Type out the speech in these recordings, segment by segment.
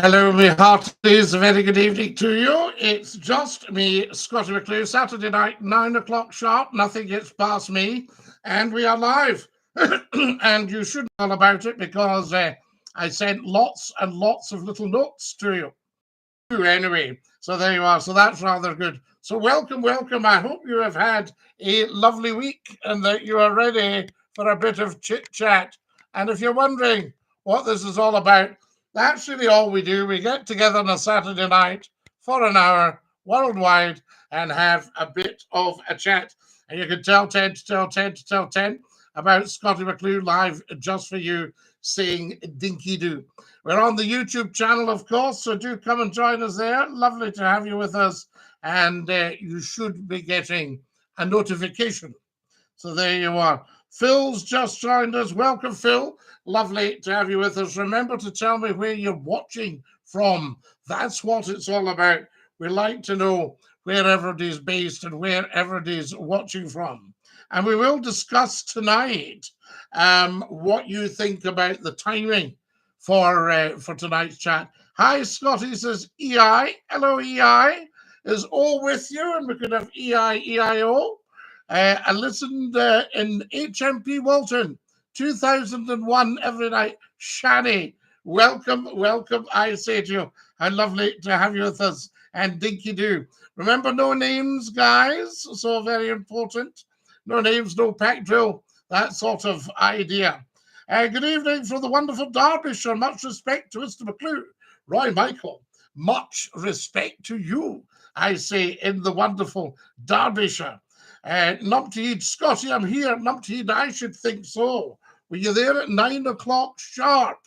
Hello, me hearties. A very good evening to you. It's just me, Scottie McClue. Saturday night, 9 o'clock sharp. Nothing gets past me, and we are live. And you should know all about it because I sent lots and lots of little notes to you. Anyway, so there you are. So that's rather good. So welcome, welcome. I hope you have had a lovely week and that you are ready for a bit of chit chat. And if you're wondering what this is all about, that's really all we do. We get together on a Saturday night for an hour worldwide and have a bit of a chat. And you can tell 10 to tell 10 to tell 10 about Scottie McClue live just for you saying Dinky-Doo. We're on the YouTube channel, of course, so do come and join us there. Lovely to have you with us. And you should be getting a notification. So there you are. Phil's just joined us. Welcome, Phil. Lovely to have you with us. Remember to tell me where you're watching from. That's what it's all about. We like to know where everybody's based and where everybody's watching from. And we will discuss tonight what you think about the timing for tonight's chat. Hi, Scottie says EI. Hello, EI. Is all with you, and we could have EIO. I listened in HMP Walton, 2001 every night. Shani, welcome, welcome. I say to you, how lovely to have you with us. And Dinky-Doo. Remember, no names, guys. So very important. No names, no pack drill. That sort of idea. Good evening from the wonderful Derbyshire. Much respect to Mr. McClue. Roy Michael, much respect to you, I say, in the wonderful Derbyshire. Numpty, Scottie, I'm here. Numpty, I should think so. Were you there at 9 o'clock sharp?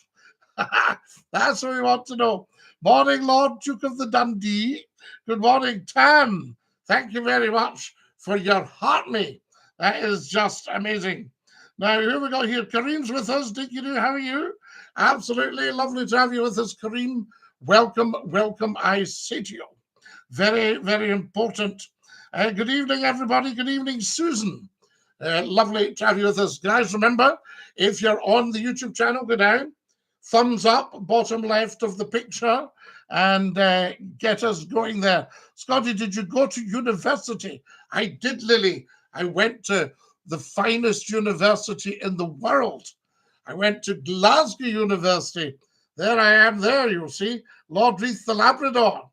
That's what we want to know. Morning, Lord Duke of the Dundee. Good morning, Tam. Thank you very much for your heart me. That is just amazing. Now, who we got here? Kareem's with us. Dinky-Doo, how are you? Absolutely lovely to have you with us, Kareem. Welcome, welcome, I say to you. Very, very important. Good evening, everybody. Good evening, Susan. Lovely to have you with us. Guys, remember, if you're on the YouTube channel, go down, thumbs up, bottom left of the picture, and get us going there. Scottie, did you go to university? I did, Lily. I went to the finest university in the world. I went to Glasgow University. There I am there, you'll see. Lord Reith the Labrador.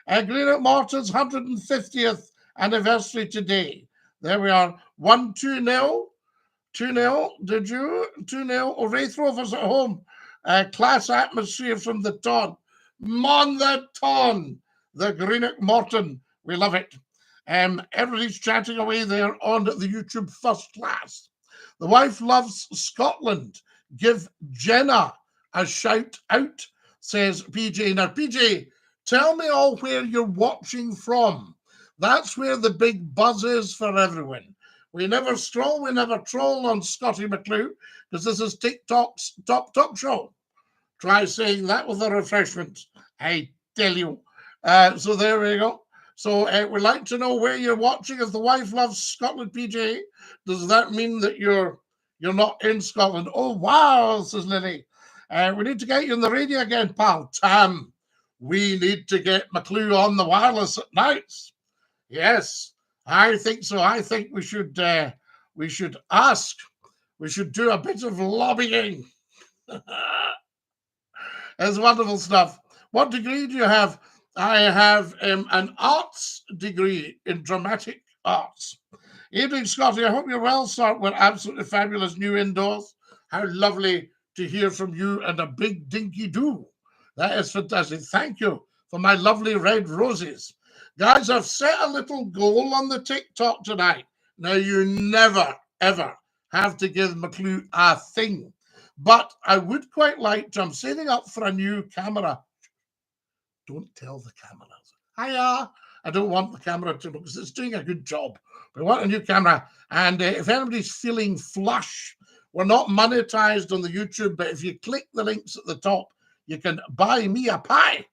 Greenock Morton's 150th anniversary today. There we are. 1-2-0. 2-0. Did you? 2-0. Oh, Wraith Rovers at home. Class atmosphere from the Ton. Mon the Ton. The Greenock Morton. We love it. Everybody's chatting away there on the YouTube first class. The wife loves Scotland. Give Jenna a shout out, says PJ. Now, PJ, tell me all where you're watching from. That's where the big buzz is for everyone. We never stroll, we never troll on Scottie McClue, because this is TikTok's top talk show. Try saying that with a refreshment, I tell you. So there we go. So we'd like to know where you're watching. If the wife loves Scotland, PJ, does that mean that you're not in Scotland? Oh, wow, says Lily. We need to get you on the radio again, pal. Tam, we need to get McClue on the wireless at nights. Yes, I think so. I think we should ask. We should do a bit of lobbying. It's wonderful stuff. What degree do you have? I have an arts degree in dramatic arts. Evening, Scottie. I hope you're well, sir. We're absolutely fabulous new indoors. How lovely to hear from you and a big Dinky-Doo. That is fantastic. Thank you for my lovely red roses. Guys, I've set a little goal on the TikTok tonight. Now, you never, ever have to give McClue a thing. But I would quite like to. I'm setting up for a new camera. Don't tell the camera. Hiya. I don't want the camera to, because it's doing a good job. We want a new camera. And if anybody's feeling flush, we're not monetized on the YouTube, but if you click the links at the top, you can buy me a pie.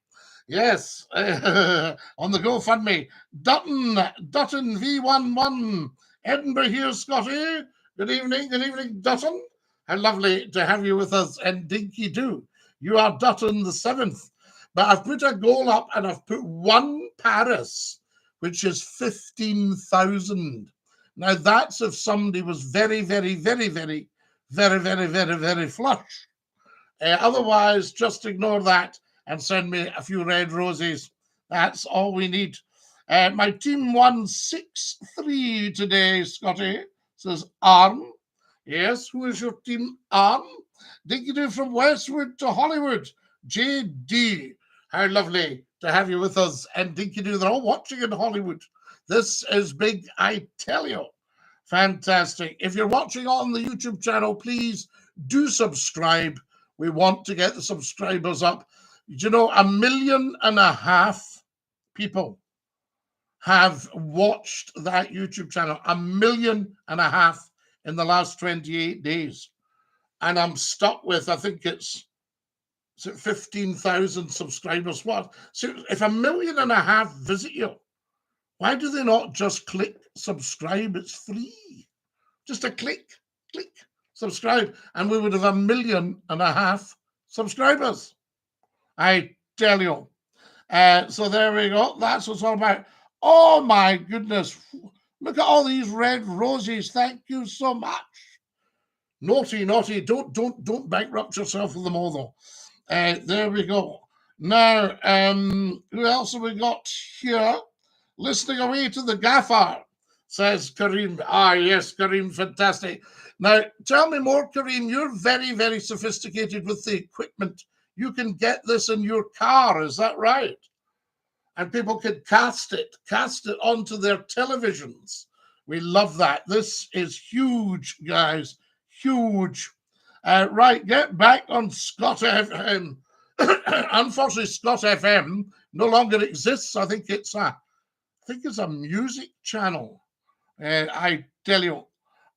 Yes, on the GoFundMe. Dutton V11. Edinburgh here, Scottie. Good evening, Dutton. How lovely to have you with us, and Dinky-Doo. You are Dutton the 7th. But I've put a goal up and I've put one Paris, which is 15,000. Now that's if somebody was very, very, very, very, very, very, very, very flush. Otherwise, just ignore that and send me a few red roses. That's all we need. My team won 6-3 today, Scotty, says Arm. Yes, who is your team, Arm? DINKY-DOO from Westwood to Hollywood. JD, how lovely to have you with us. And DINKY-DOO, they're all watching in Hollywood. This is big, I tell you. Fantastic. If you're watching on the YouTube channel, please do subscribe. We want to get the subscribers up. You know, 1.5 million people have watched that YouTube channel. 1.5 million in the last 28 days. And I'm stuck with, I think it's 15,000 subscribers. What? So if 1.5 million visit you, why do they not just click subscribe? It's free. Just a click, subscribe, and we would have 1.5 million subscribers. I tell you. So there we go. That's what it's all about. Oh my goodness. Look at all these red roses. Thank you so much. Naughty. Don't bankrupt yourself with them all though. There we go. Now, who else have we got here? Listening away to the gaffer, says Kareem. Ah, yes, Kareem, fantastic. Now, tell me more, Kareem. You're very, very sophisticated with the equipment. You can get this in your car, is that right? And people can cast it onto their televisions. We love that. This is huge, guys, huge. Right, get back on Scott FM. Unfortunately, Scott FM no longer exists. I think it's a music channel. I tell you.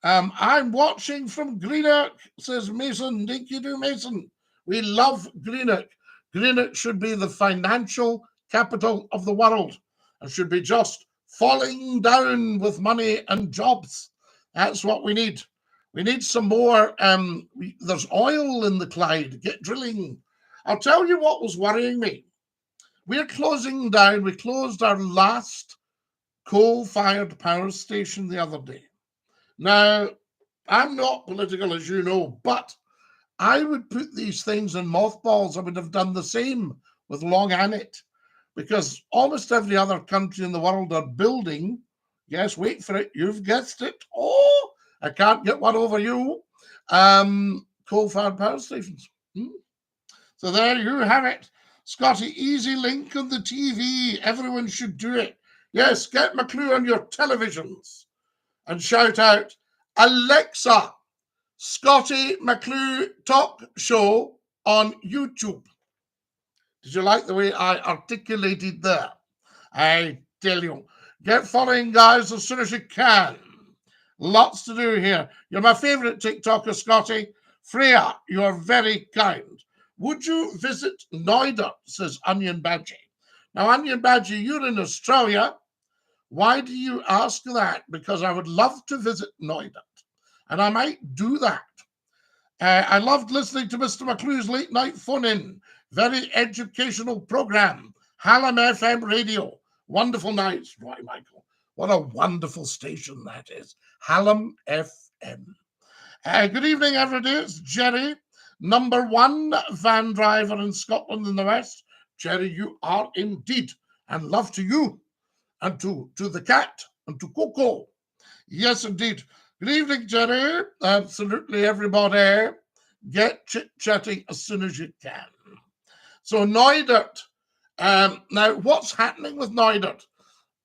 I'm watching from Greenock, says Mason. DINKY-DOO Mason. We love Greenock. Greenock should be the financial capital of the world and should be just falling down with money and jobs. That's what we need. We need some more. There's oil in the Clyde. Get drilling. I'll tell you what was worrying me. We're closing down. We closed our last coal-fired power station the other day. Now, I'm not political, as you know, but I would put these things in mothballs. I would have done the same with Long Annet, because almost every other country in the world are building, yes, wait for it, you've guessed it, oh, I can't get one over you, coal-fired power stations. So there you have it. Scotty, easy link on the TV. Everyone should do it. Yes, get McClue on your televisions and shout out, Alexa, Scottie McClue talk show on YouTube. Did you like the way I articulated that? I tell you. Get following, guys, as soon as you can. Lots to do here. You're my favourite TikToker, Scotty. Freya, you are very kind. Would you visit Noida, says Onion Badgie. Now, Onion Badgie, you're in Australia. Why do you ask that? Because I would love to visit Noida, and I might do that. I loved listening to Mr. McClue's late night phone-in. Very educational program. Hallam FM radio. Wonderful nights. Right, Michael. What a wonderful station that is. Hallam FM. Good evening, everybody. It's Jerry, #1 van driver in Scotland in the West. Jerry, you are indeed. And love to you. And to the cat. And to Coco. Yes, indeed. Good evening, Jerry. Absolutely, everybody. Get chit-chatting as soon as you can. So, Noidert. Now, what's happening with Noidert?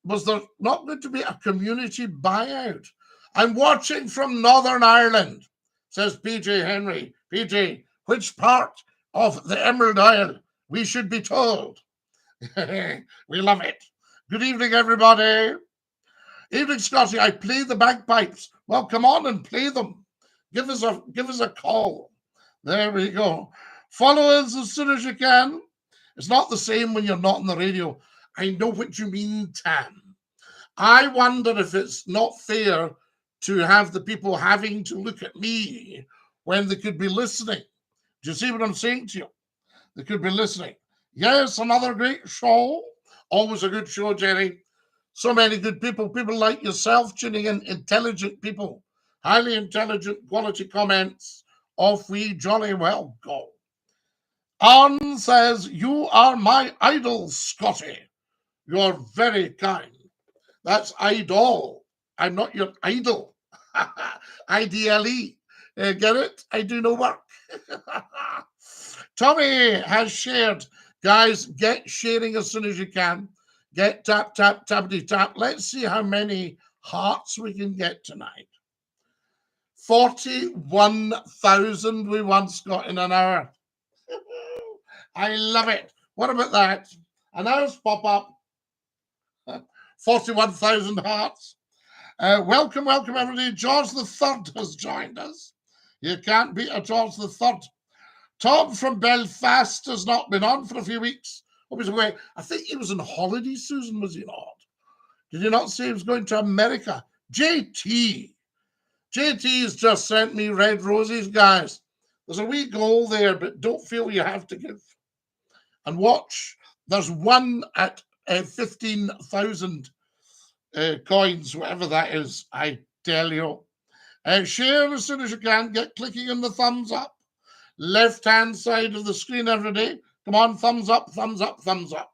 Was there not going to be a community buyout? I'm watching from Northern Ireland, says PJ Henry. PJ, which part of the Emerald Isle? We should be told. We love it. Good evening, everybody. Evening, Scotty. I play the bagpipes. Well, come on and play them. Give us a call. There we go. Follow us as soon as you can. It's not the same when you're not on the radio. I know what you mean, Tam. I wonder if it's not fair to have the people having to look at me when they could be listening. Do you see what I'm saying to you? They could be listening. Yes, another great show. Always a good show, Jerry. So many good people. People like yourself tuning in. Intelligent people. Highly intelligent, quality comments. Off we jolly well go. Arn says, you are my idol, Scottie. You're very kind. That's idol. I'm not your idol. IDLE. Get it? I do no work. Tommy has shared. Guys, get sharing as soon as you can. Get tap, tap, tappity, tap. Let's see how many hearts we can get tonight. 41,000 we once got in an hour. I love it. What about that? An hour's pop up. 41,000 hearts. Welcome, welcome, everybody. George the Third has joined us. You can't beat a George the Third. Tom from Belfast has not been on for a few weeks. He was away. I think he was on holiday, Susan, was he not? Did you not say he was going to America? JT has just sent me red roses, guys. There's a wee goal there, but don't feel you have to give. And watch, there's one at 15,000 coins, whatever that is, I tell you. Share as soon as you can. Get clicking on the thumbs up. Left-hand side of the screen every day. Come on, thumbs up, thumbs up, thumbs up.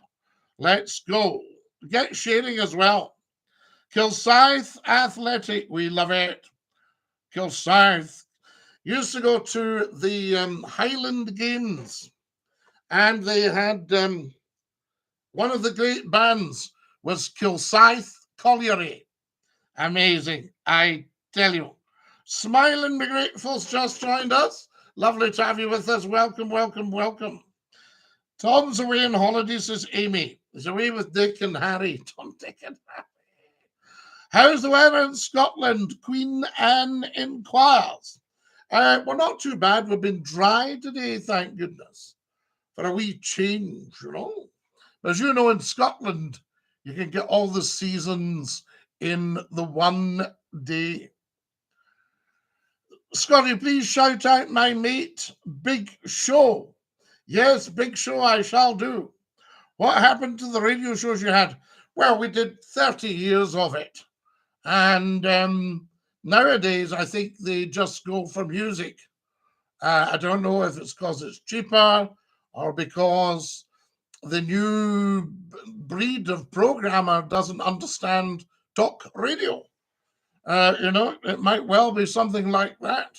Let's go. Get sharing as well. Kilsyth Athletic, we love it. Kilsyth. Used to go to the Highland Games, and they had one of the great bands was Kilsyth Colliery. Amazing, I tell you. Smile and be grateful's just joined us. Lovely to have you with us. Welcome, welcome, welcome. Tom's away on holiday, says Amy. He's away with Dick and Harry. Tom, Dick and Harry. How's the weather in Scotland? Queen Anne inquires. We're not too bad. We've been dry today, thank goodness. For a wee change, you know. As you know, in Scotland, you can get all the seasons in the one day. Scottie, please shout out my mate, Big Show. Yes, Big Show, I shall do. What happened to the radio shows you had? Well, we did 30 years of it. And nowadays, I think they just go for music. I don't know if it's because it's cheaper or because the new breed of programmer doesn't understand talk radio. You know, it might well be something like that.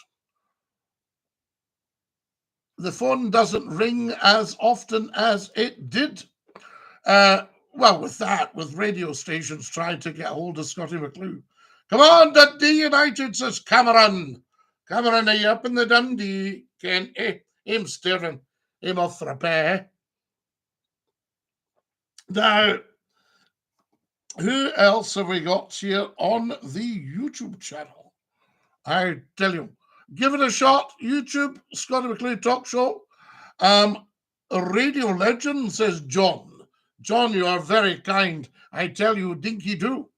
The phone doesn't ring as often as it did. Well, with radio stations trying to get hold of Scottie McClue. Come on, Dundee United, says Cameron. Cameron, are you up in the Dundee? Ken, him staring, him off for a pair. Now, who else have we got here on the YouTube channel? I tell you, give it a shot. YouTube, Scottie McClue Talk Show. Radio Legend, says John. John, you are very kind. I tell you, Dinky-Doo.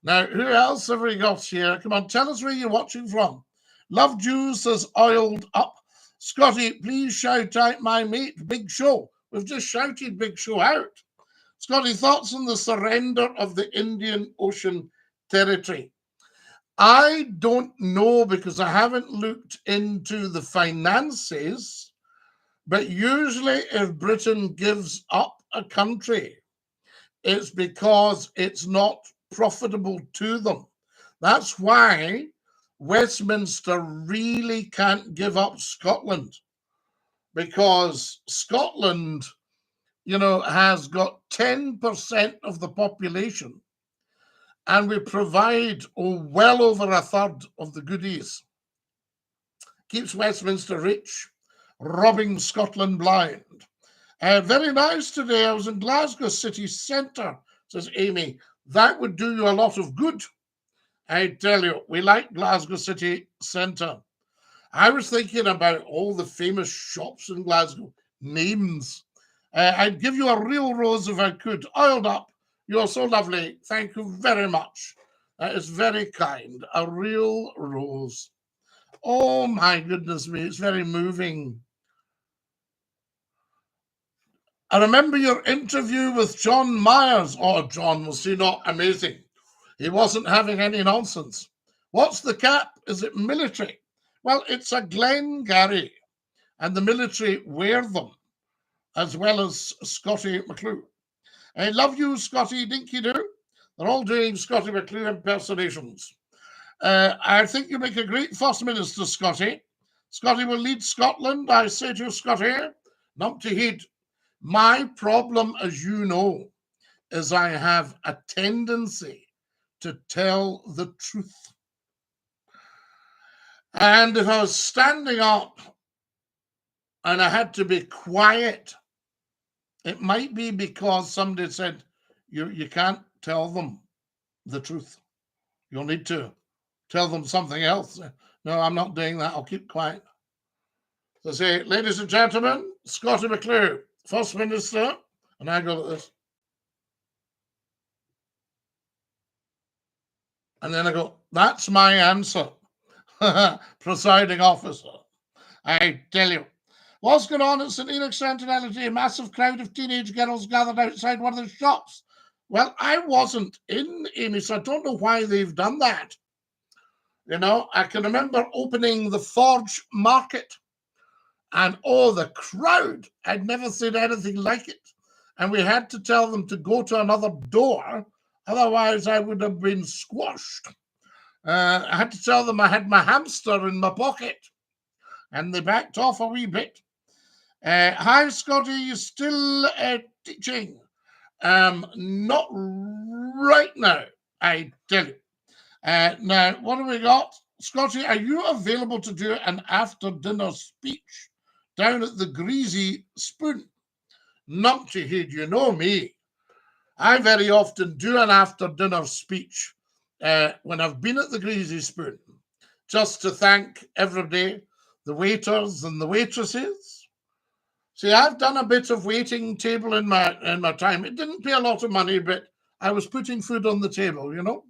Now, who else have we got here? Come on, tell us where you're watching from. Love Juice says Oiled Up. Scottie, please shout out my mate, Big Show. We've just shouted Big Show out. Scottie, thoughts on the surrender of the Indian Ocean Territory? I don't know because I haven't looked into the finances, but usually if Britain gives up a country, it's because it's not profitable to them. That's why Westminster really can't give up Scotland, because Scotland, you know, has got 10% of the population, and we provide well over a third of the goodies. Keeps Westminster rich, robbing Scotland blind. Very nice today. I was in Glasgow city centre, says Amy. That would do you a lot of good. I tell you, we like Glasgow city centre. I was thinking about all the famous shops in Glasgow, names. I'd give you a real rose if I could. Oiled Up. You're so lovely. Thank you very much. That is very kind. A real rose. Oh, my goodness me. It's very moving. I remember your interview with John Myers. Oh, John, was he not amazing? He wasn't having any nonsense. What's the cap? Is it military? Well, it's a Glengarry, and the military wear them, as well as Scottie McClue. I love you, Scottie Dinky-Doo. They're all doing Scottie McClue impersonations. I think you make a great First Minister, Scottie. Scottie will lead Scotland. I say to you, Scottie, numpty heed. My problem, as you know, is I have a tendency to tell the truth. And if I was standing up and I had to be quiet, it might be because somebody said, you can't tell them the truth. You'll need to tell them something else. No, I'm not doing that. I'll keep quiet. So say, ladies and gentlemen, Scottie McClue, First Minister, and I go like this. And then I go, that's my answer, presiding officer. I tell you. What's going on at St. Enoch's Centenality? A massive crowd of teenage girls gathered outside one of the shops. Well, I wasn't in, Amy, so I don't know why they've done that. You know, I can remember opening the Forge Market, and oh, the crowd. I'd never seen anything like it. And we had to tell them to go to another door, otherwise I would have been squashed. I had to tell them I had my hamster in my pocket, and they backed off a wee bit. Hi, Scottie, you still teaching? Not right now, I tell you. Now, what have we got? Scottie, are you available to do an after-dinner speech down at the Greasy Spoon? Numpty head, you know me. I very often do an after-dinner speech when I've been at the Greasy Spoon, just to thank everybody, the waiters and the waitresses. See, I've done a bit of waiting table in my time. It didn't pay a lot of money, but I was putting food on the table, you know.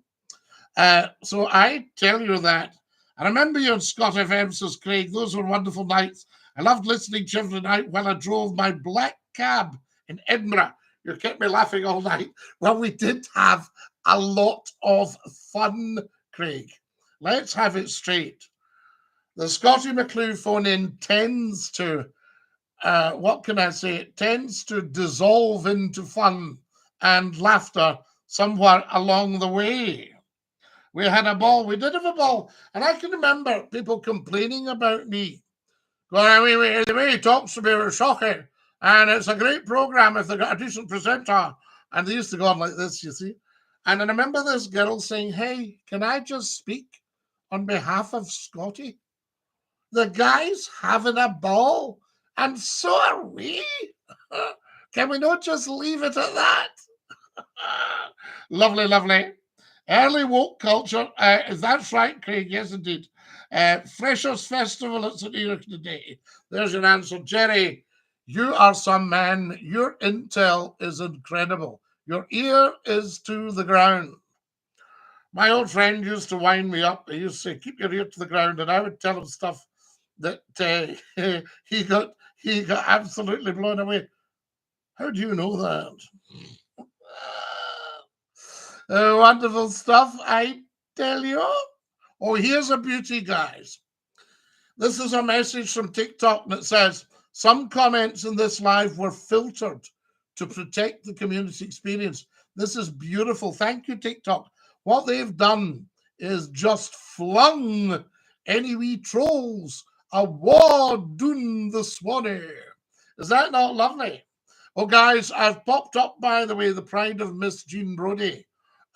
So I tell you that. I remember you on Scott FM, says Craig. Those were wonderful nights. I loved listening to you every night while I drove my black cab in Edinburgh. You kept me laughing all night. Well, we did have a lot of fun, Craig. Let's have it straight. The Scottie McClue phone-in tends to, what can I say? It tends to dissolve into fun and laughter somewhere along the way. We had a ball. We did have a ball. And I can remember people complaining about me. Well, the way he talks to me was shocking. And it's a great program if they got a decent presenter. And they used to go on like this, you see. And I remember this girl saying, hey, can I just speak on behalf of Scottie? The guy's having a ball. And so are we. Can we not just leave it at that? Lovely, lovely. Early woke culture. That's right, Craig. Yes, indeed. Freshers Festival at St. Enoch today. There's your answer. Jerry, you are some man. Your intel is incredible. Your ear is to the ground. My old friend used to wind me up. He used to say, keep your ear to the ground. And I would tell him stuff that he got absolutely blown away. How do you know that? Wonderful stuff, I tell you. Oh, here's a beauty, guys. This is a message from TikTok that says, some comments in this live were filtered to protect the community experience. This is beautiful. Thank you, TikTok. What they've done is just flung any wee trolls a war doon the Swanee. Is that not lovely? Oh, guys, I've popped up, by the way, the Pride of Miss Jean Brodie.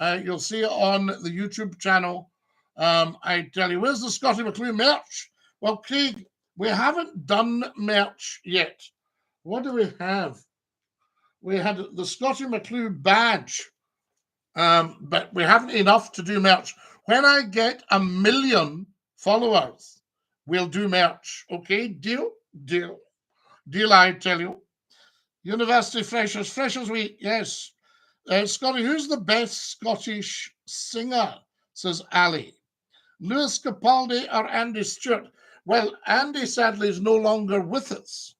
You'll see it on the YouTube channel. I tell you, where's the Scottie McClue merch? Well, Craig, we haven't done merch yet. What do we have? We had the Scottie McClue badge, but we haven't enough to do merch. When I get 1 million followers, we'll do merch. Okay, deal? Deal. Deal, I tell you. University Freshers Week, yes. Scottie, who's the best Scottish singer? Says Ali. Lewis Capaldi or Andy Stewart? Well, Andy sadly is no longer with us.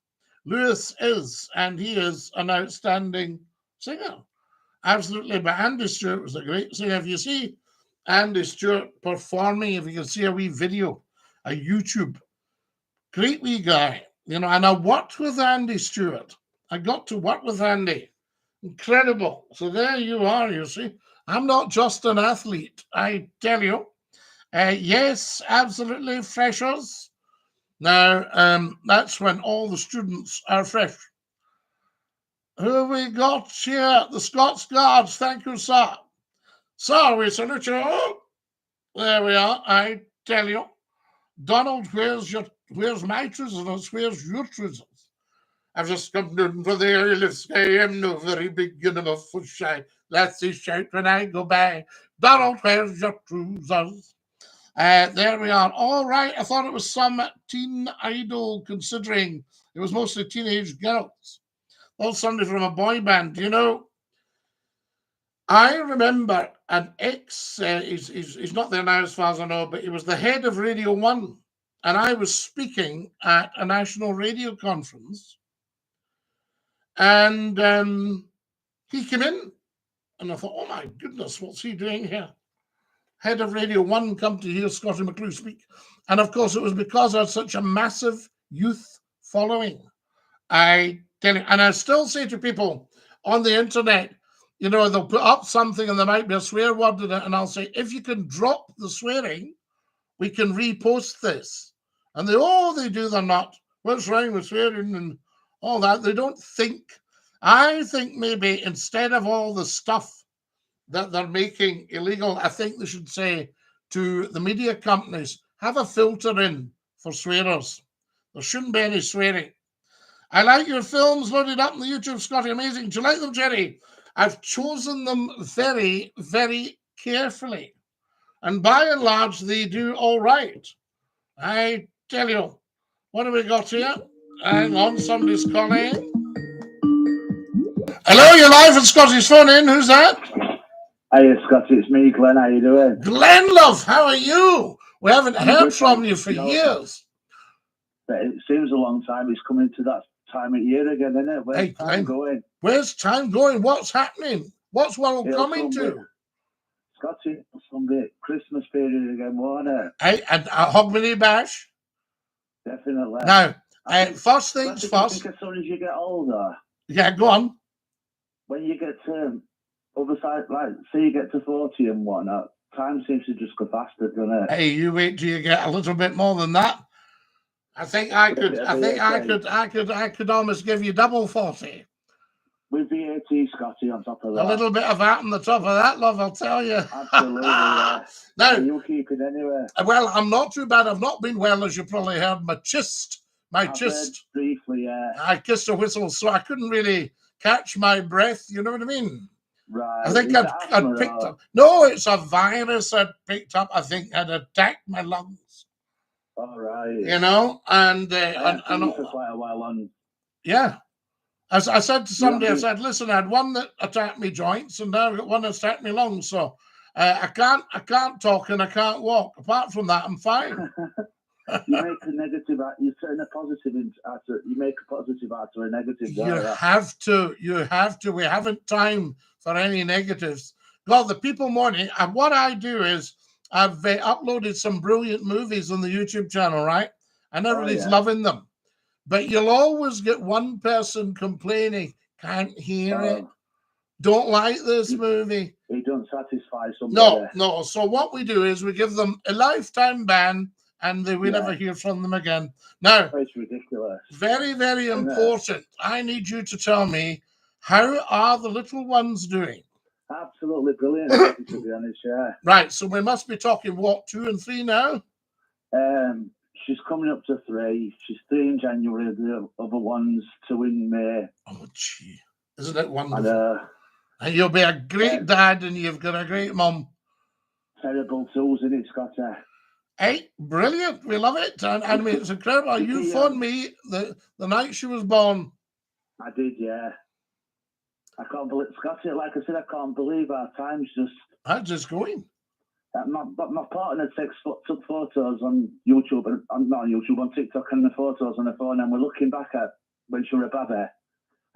Lewis is, and he is an outstanding singer. Absolutely. But Andy Stewart was a great singer. If you see Andy Stewart performing, if you can see a wee video, a YouTube, great wee guy, you know, and I worked with Andy Stewart. I got to work with Andy. Incredible. So there you are, you see. I'm not just an athlete, I tell you. Yes, absolutely, freshers. Now, that's when all the students are fresh. Who have we got here? The Scots Guards. Thank you, sir. Sir, we salute you. There we are. I tell you. Donald, where's my trousers? Where's your trousers? I've just come down for the early sky. I'm no very big enough for shy. Let's see shout when I go by. Donald, where's your trousers? There we are. All right. I thought it was some teen idol, considering it was mostly teenage girls. Well, somebody from a boy band, you know. I remember an ex, he's not there now as far as I know, but he was the head of Radio 1. And I was speaking at a national radio conference. And he came in. And I thought, oh my goodness, what's he doing here? Head of Radio 1 come to hear Scottie McClue speak. And of course, it was because I had such a massive youth following. And I still say to people on the internet, you know, they'll put up something and there might be a swear word in it, and I'll say, if you can drop the swearing, we can repost this. And they do, they're not. What's wrong with swearing and all that? They don't think. I think maybe instead of all the stuff that they're making illegal, I think they should say to the media companies, have a filter in for swearers. There shouldn't be any swearing. I like your films loaded up on the YouTube, Scottie. Amazing. Do you like them, Jerry? I've chosen them very, very carefully. And by and large, they do all right. I tell you. What have we got here? Hang on, somebody's calling. Hello, you're live at Scottie's phone in. Who's that? Hey, Scottie, it's me, Glenn. How you doing? Glenn, love, how are you? We haven't heard from you for years. But it seems a long time. It's coming to that time of year again, isn't it? Where's time going? Where's time going? What's happening? What's world coming to? Scottie, it's from the Christmas period again, won't it? Hey, and Hogmanay Bash? Definitely. Now, first things first. I think as soon as you get older. Yeah, go on. When you get to other side, like, say you get to 40 and whatnot, time seems to just go faster, doesn't it? Hey, you wait till you get a little bit more than that. I think I could almost give you double 40. With VAT, Scottie, on top of that. A little bit of that on the top of that, love, I'll tell you. Absolutely, yeah. Now, you'll keep it anyway. Well, I'm not too bad. I've not been well, as you probably heard. My chest. Briefly, yeah. I kissed a whistle, so I couldn't really catch my breath. You know what I mean? Right. I think I'd picked up. No, it's a virus I'd picked up. I think had attacked my lungs. All right. You know, and for quite a while on. Yeah. As I said to somebody, I said, listen, I had one that attacked me joints, and now I've got one that attacked me lungs. So I can't talk and I can't walk. Apart from that, I'm fine. You make a negative out. You turn a positive into. You make a positive out of a negative. You have to. You have to. We haven't time for any negatives. God, the people mourning. And what I do is I've uploaded some brilliant movies on the YouTube channel, right? And everybody's loving them. But you'll always get one person complaining, can't hear it, don't like this movie. It don't satisfy somebody. No. So what we do is we give them a lifetime ban, and we never hear from them again. Now, it's ridiculous. Very, very important. I need you to tell me, how are the little ones doing? Absolutely brilliant, to be honest, yeah. Right, so we must be talking, what, 2 and 3 now? She's coming up to 3. She's 3 in January, the other one's 2 in May. Oh, gee. Isn't it wonderful? And you'll be a great dad, and you've got a great mum. Terrible tools in it, Scottie. Hey, brilliant. We love it. And I mean, it's incredible. You phoned me the night she was born. I did, yeah. I can't believe, Scottie, like I said, I can't believe our time's just... How's this going? My partner took photos on YouTube, not on YouTube, on TikTok, and the photos on the phone, and we're looking back at when she were a babby.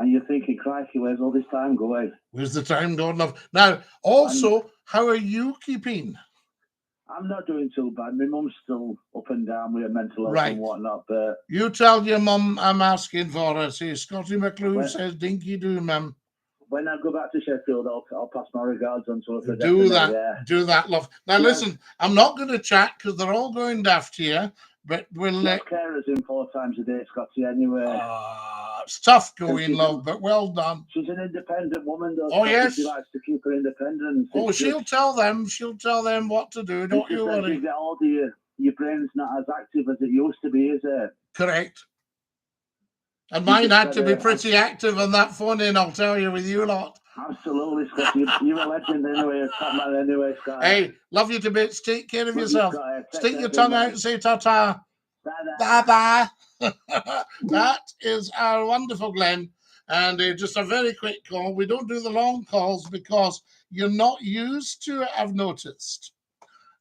And you're thinking, crikey, where's all this time going? Where's the time going, love? Now, also, how are you keeping? I'm not doing too bad. My mum's still up and down with her mental health Right. and whatnot, but... You tell your mum I'm asking for her. See, Scottie McClue says dinky-doo, ma'am. When I go back to Sheffield, I'll pass my regards on to her. Do that, love. Now, listen, I'm not going to chat because they're all going daft here, but we'll let... carers in 4 times a day, Scottie, anyway. It's tough going, love, but well done. She's an independent woman, though. Oh, yes. She likes to keep her independence. Oh, she'll tell them what to do. Don't you worry. As you get older, your brain's not as active as it used to be, is it? Correct. And mine had to be pretty active on that phone in, I'll tell you, with you lot. Absolutely, Scott. You're a legend anyway, top man anyway, Scott. Hey, love you to bits. Take care of yourself. Stick your tongue out and say ta-ta. Ta-ta. That is our wonderful Glenn. And just a very quick call. We don't do the long calls because you're not used to it, I've noticed.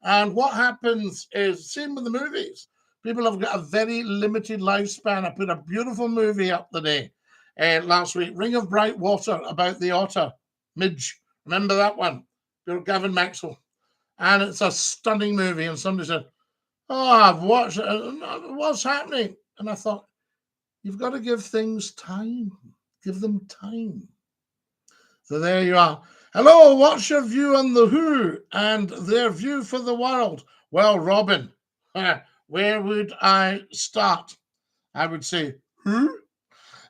And what happens is, same with the movies. People have got a very limited lifespan. I put a beautiful movie up today last week, Ring of Bright Water, about the otter, Midge. Remember that one? Gavin Maxwell. And it's a stunning movie. And somebody said, oh, I've watched it. What's happening? And I thought, you've got to give things time. Give them time. So there you are. Hello, what's your view on The Who and their view for the world? Well, Robin, where would I start? I would say, who?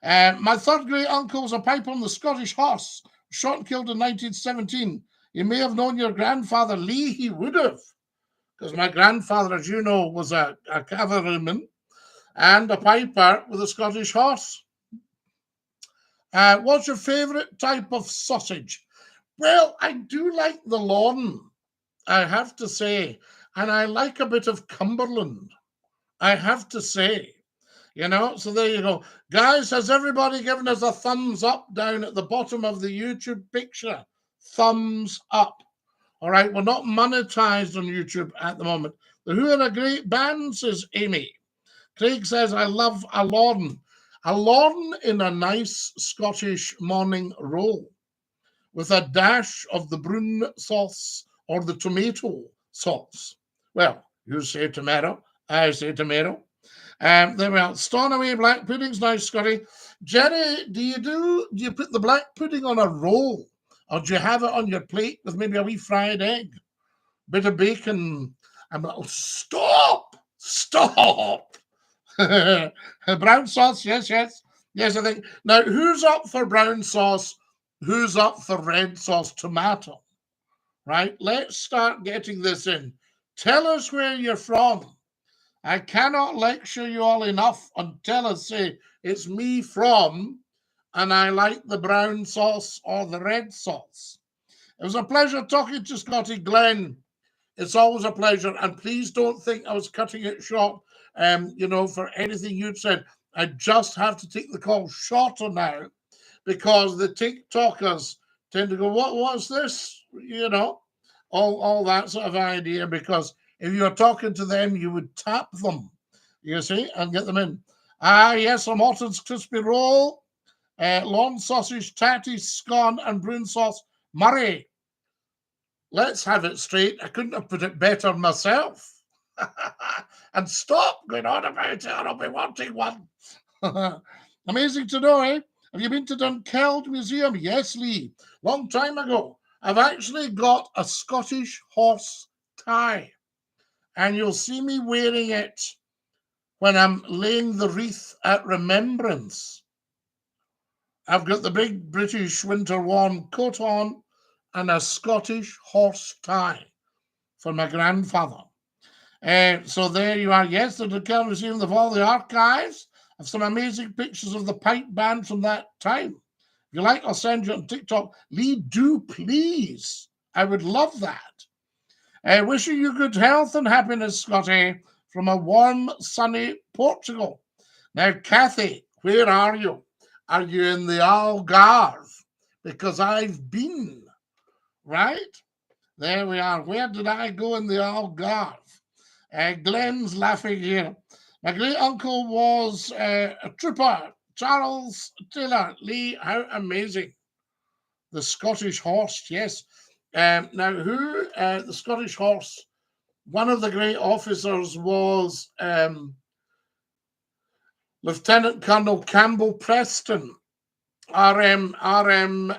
My third great uncle's a piper on the Scottish horse, shot and killed in 1917. You may have known your grandfather, Lee, he would have. Because my grandfather, as you know, was a cavalryman and a piper with a Scottish horse. What's your favourite type of sausage? Well, I do like the Lawn, I have to say. And I like a bit of Cumberland, I have to say. You know, so there you go. Guys, has everybody given us a thumbs up down at the bottom of the YouTube picture? Thumbs up. All right, we're not monetized on YouTube at the moment. The Who are a great band, says Amy. Craig says, I love a Lawn. A Lawn in a nice Scottish morning roll with a dash of the brown sauce or the tomato sauce. Well, you say tomato, I say tomato. There we are. Stornoway black pudding's nice, Scotty. Jerry, do you put the black pudding on a roll, or do you have it on your plate with maybe a wee fried egg, bit of bacon? Stop. Brown sauce, yes, I think. Now, who's up for brown sauce? Who's up for red sauce tomato? Right? Let's start getting this in. Tell us where you're from. I cannot lecture you all enough until I say it's me from, and I like the brown sauce or the red sauce. It was a pleasure talking to Scottie. Glenn, it's always a pleasure. And please don't think I was cutting it short, for anything you'd said. I just have to take the call shorter now because the TikTokers tend to go, what's this? All that sort of idea, because if you're talking to them, you would tap them, you see, and get them in. Yes, a Morton's crispy roll, lawn sausage, tatty, scone, and brown sauce. Murray, let's have it straight. I couldn't have put it better myself. And stop going on about it, or I'll be wanting one. Amazing to know, eh? Have you been to Dunkeld Museum? Yes, Lee. Long time ago. I've actually got a Scottish horse tie. And you'll see me wearing it when I'm laying the wreath at Remembrance. I've got the big British winter worn coat on and a Scottish horse tie for my grandfather. So there you are. Yes, the Dunkeld Museum of all the archives of some amazing pictures of the pipe band from that time. If you like, I'll send you on TikTok. Lee, do please. I would love that. Wishing you good health and happiness, Scottie, from a warm, sunny Portugal. Now, Kathy, where are you? Are you in the Algarve? Because I've been, right? There we are. Where did I go in the Algarve? Glenn's laughing here. My great uncle was a trooper Charles Taylor, Lee, how amazing. The Scottish horse, yes. Now, the Scottish horse, one of the great officers was Lieutenant Colonel Campbell Preston, RMT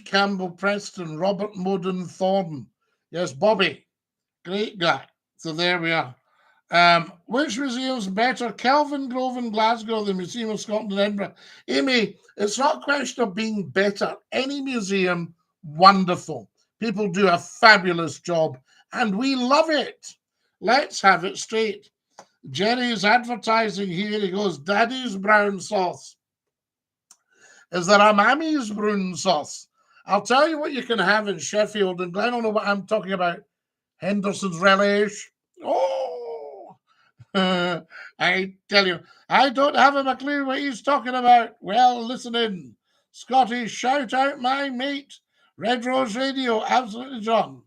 Campbell Preston, Robert Moden Thornton. Yes, Bobby, great guy. So there we are. Which museum's better, Kelvin Grove in Glasgow, the Museum of Scotland in Edinburgh? Amy, it's not a question of being better. Any museum, wonderful. People do a fabulous job, and we love it. Let's have it straight. Jerry's advertising here. He goes, Daddy's brown sauce. Is there a Mammy's brown sauce? I'll tell you what you can have in Sheffield, and Glenn will know what I'm talking about. Henderson's relish. Oh, I tell you, I don't have a clue what he's talking about. Well, listen in. Scotty, shout out my mate. Red Rose Radio, absolutely, John.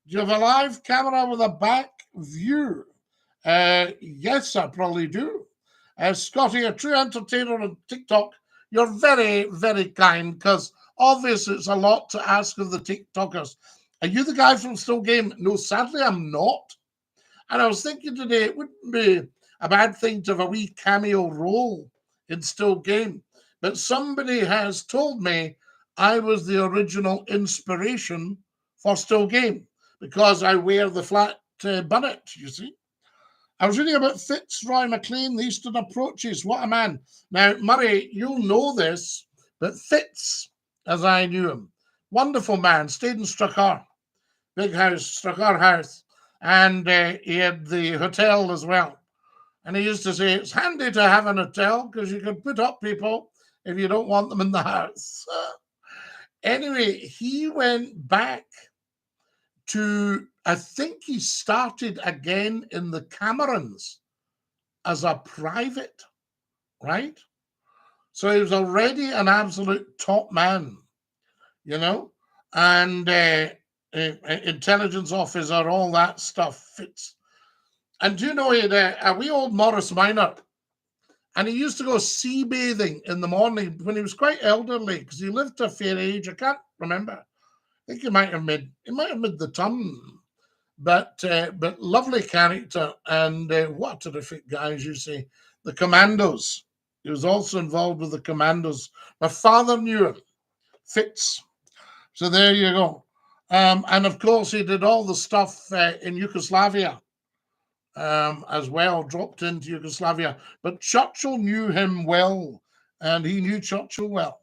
Do you have a live camera with a back view? Yes, I probably do. Scotty, a true entertainer on TikTok. You're very, very kind, because obviously it's a lot to ask of the TikTokers. Are you the guy from Still Game? No, sadly, I'm not. And I was thinking today, it wouldn't be a bad thing to have a wee cameo role in Still Game. But somebody has told me I was the original inspiration for Still Game, because I wear the flat bonnet, you see. I was reading about Fitzroy McLean, the Eastern Approaches. What a man. Now, Murray, you'll know this, but Fitz, as I knew him, wonderful man, stayed in Stracar, big house, Stracar House, and he had the hotel as well. And he used to say, it's handy to have an hotel because you can put up people if you don't want them in the house. Anyway, he went back to, I think he started again in the Camerons as a private, right? So he was already an absolute top man, you know, and intelligence officer, all that stuff fits. And do you know, he had a wee old Morris Minor, and he used to go sea bathing in the morning when he was quite elderly, because he lived to a fair age. I can't remember. I think he might have made the turn, but lovely character, and what a terrific guy, as you say. The Commandos. He was also involved with the Commandos. My father knew him, Fitz. So there you go. And of course, he did all the stuff in Yugoslavia as well, dropped into Yugoslavia. But Churchill knew him well, and he knew Churchill well.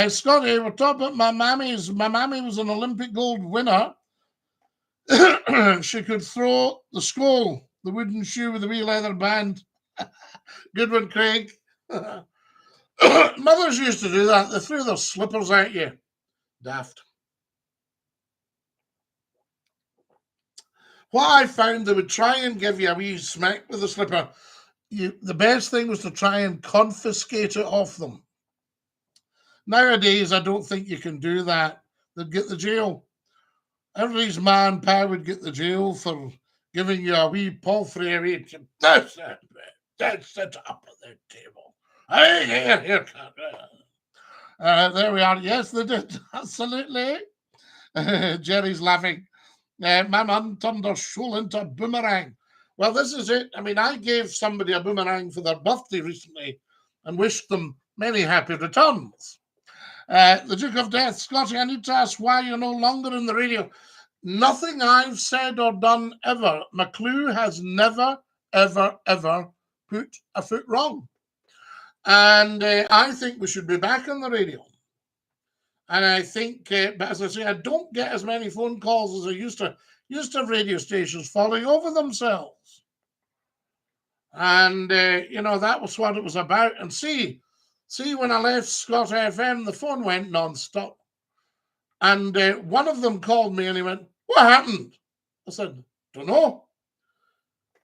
Scotty, we're talking about my mammy. My mammy was an Olympic gold winner. She could throw the skull, the wooden shoe with the wee leather band. Good one, Craig. Mothers used to do that. They threw their slippers at you. Daft. What I found, they would try and give you a wee smack with the slipper. The best thing was to try and confiscate it off them. Nowadays, I don't think you can do that. They'd get the jail. Everybody's man-pa would get the jail for giving you a wee palfrey each. That's it. That's it up at the table. Here, there we are. Yes, they did. Absolutely. Jerry's laughing. My mum turned her shoal into a boomerang. Well, this is it. I mean, I gave somebody a boomerang for their birthday recently and wished them many happy returns. The Duke of Death, Scotty, I need to ask why you're no longer in the radio. Nothing I've said or done ever. McClue has never, ever, ever put a foot wrong. And I think we should be back on the radio. And I think, but as I say, I don't get as many phone calls as I used to. Used to have radio stations falling over themselves. And, you know, that was what it was about. And see, when I left Scott FM, the phone went non-stop. And one of them called me and he went, what happened? I said, don't know.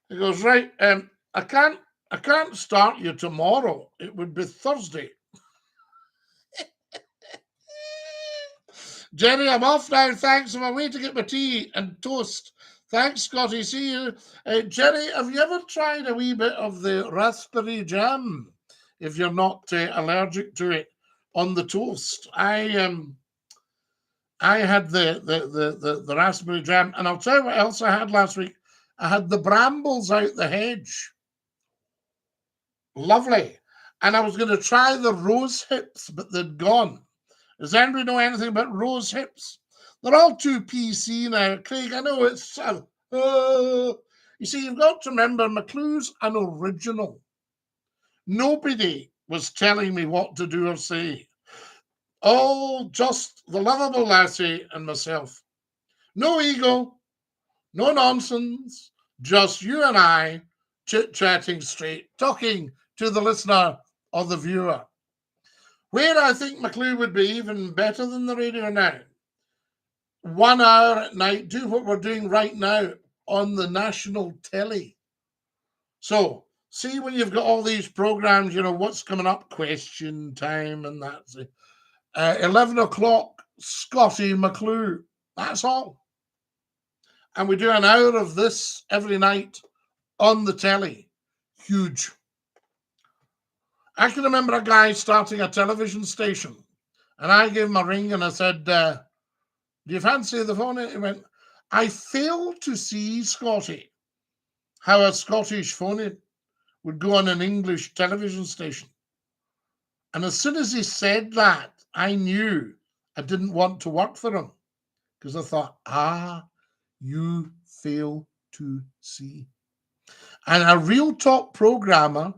He goes, right, I can't start you tomorrow. It would be Thursday. Jenny, I'm off now. Thanks. I'm away to get my tea and toast. Thanks, Scotty. See you. Jenny, have you ever tried a wee bit of the raspberry jam if you're not allergic to it on the toast. I had the raspberry jam, and I'll tell you what else I had last week. I had the brambles out the hedge. Lovely. And I was going to try the rose hips, but they'd gone. Does anybody know anything about rose hips? They're all too PC now. Craig, I know it's... you see, you've got to remember, McClue's an original. Nobody was telling me what to do or say. Oh, just the lovable lassie and myself. No ego, no nonsense, just you and I chit-chatting straight, talking to the listener or the viewer. Where I think McClue would be even better than the radio now. 1 hour at night, do what we're doing right now on the national telly. So, see when you've got all these programs, you know, what's coming up, question time, and that's it. 11 o'clock, Scottie McClue. That's all. And we do an hour of this every night on the telly. Huge. I can remember a guy starting a television station, and I gave him a ring and I said, do you fancy the phone? He went, I fail to see, Scotty, how a Scottish phone would go on an English television station. And as soon as he said that, I knew I didn't want to work for him, because I thought, you fail to see. And a real top programmer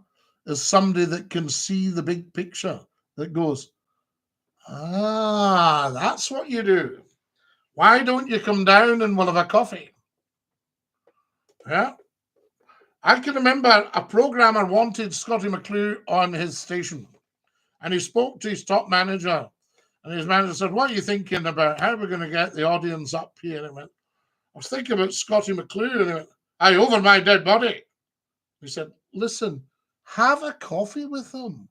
is somebody that can see the big picture, that goes, that's what you do. Why don't you come down and we'll have a coffee? Yeah. I can remember a programmer wanted Scottie McClue on his station, and he spoke to his top manager, and his manager said, what are you thinking about? How are we going to get the audience up here? And he went, I was thinking about Scottie McClue. And he went, over my dead body. He said, listen, have a coffee with him,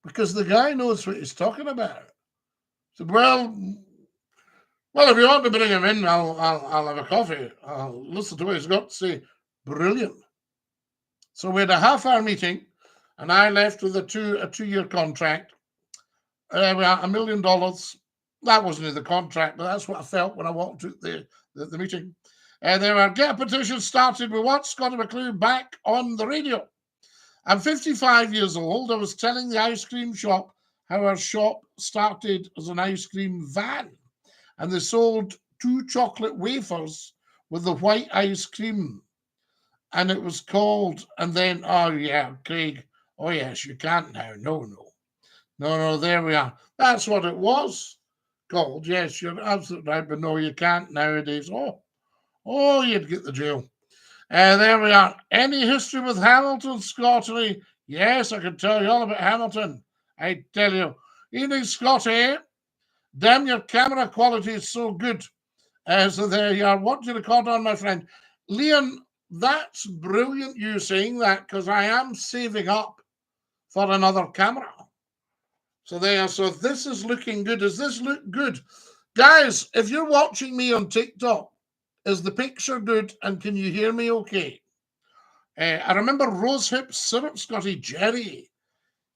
because the guy knows what he's talking about. I said, well, if you want to bring him in, I'll have a coffee. I'll listen to what he's got to say. Brilliant. So we had a half-hour meeting, and I left with a two-year contract. We had $1 million. That wasn't in the contract, but that's what I felt when I walked to the meeting. And they were, get a petition started. We want Scottie McClue back on the radio. I'm 55 years old. I was telling the ice cream shop how our shop started as an ice cream van. And they sold 2 chocolate wafers with the white ice cream. And it was called, and then, Craig, yes, you can't now. No, there we are. That's what it was called. Yes, you're absolutely right, but no, you can't nowadays. Oh, you'd get the jail. There we are. Any history with Hamilton, Scotty? Yes, I can tell you all about Hamilton. I tell you. Evening, Scotty. Damn, your camera quality is so good. So there you are. What do you record on, my friend? Leon, that's brilliant you saying that, because I am saving up for another camera. So there, so this is looking good. Does this look good? Guys, if you're watching me on TikTok, is the picture good and can you hear me okay? I remember rosehip syrup, Scotty. Jerry.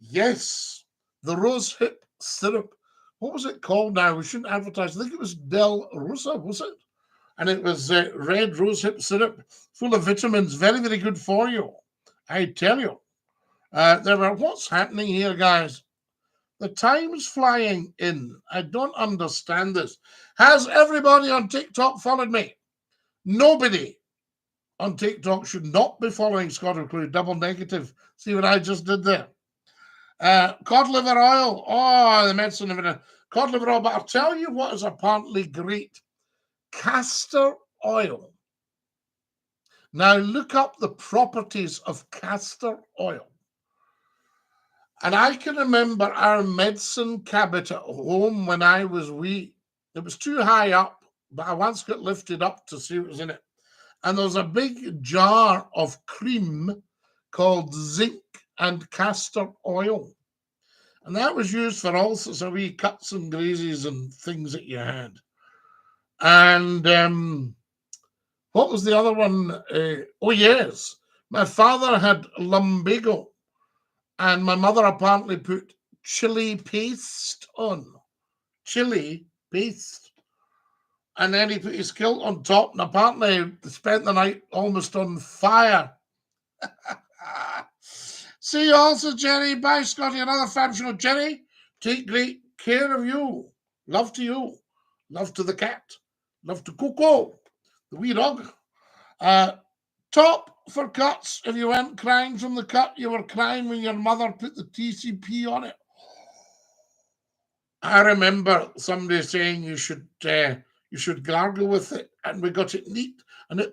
Yes, the rosehip syrup. What was it called now? We shouldn't advertise. I think it was Del Rosa, was it? And it was red rosehip syrup, full of vitamins. Very, very good for you. I tell you. What's happening here, guys? The time's flying in. I don't understand this. Has everybody on TikTok followed me? Nobody on TikTok should not be following Scottie McClue. Double negative. See what I just did there? Cod liver oil. Oh, the medicine of it. Cod liver oil. But I'll tell you what is apparently great. Castor oil. Now look up the properties of castor oil. And I can remember our medicine cabinet at home when I was wee. It was too high up, but I once got lifted up to see what was in it. And there was a big jar of cream called zinc and castor oil. And that was used for all sorts of wee cuts and grazes and things that you had. And what was the other one? Yes, my father had lumbago. And my mother apparently put chili paste on. Chili paste. And then he put his kilt on top, and apparently spent the night almost on fire. See you also, Jenny. Bye, Scottie. Another fabulous Jenny. Take great care of you. Love to you. Love to the cat. Love to Coco, the wee dog. Top for cuts. If you weren't crying from the cut, you were crying when your mother put the TCP on it. I remember somebody saying you should gargle with it, and we got it neat, and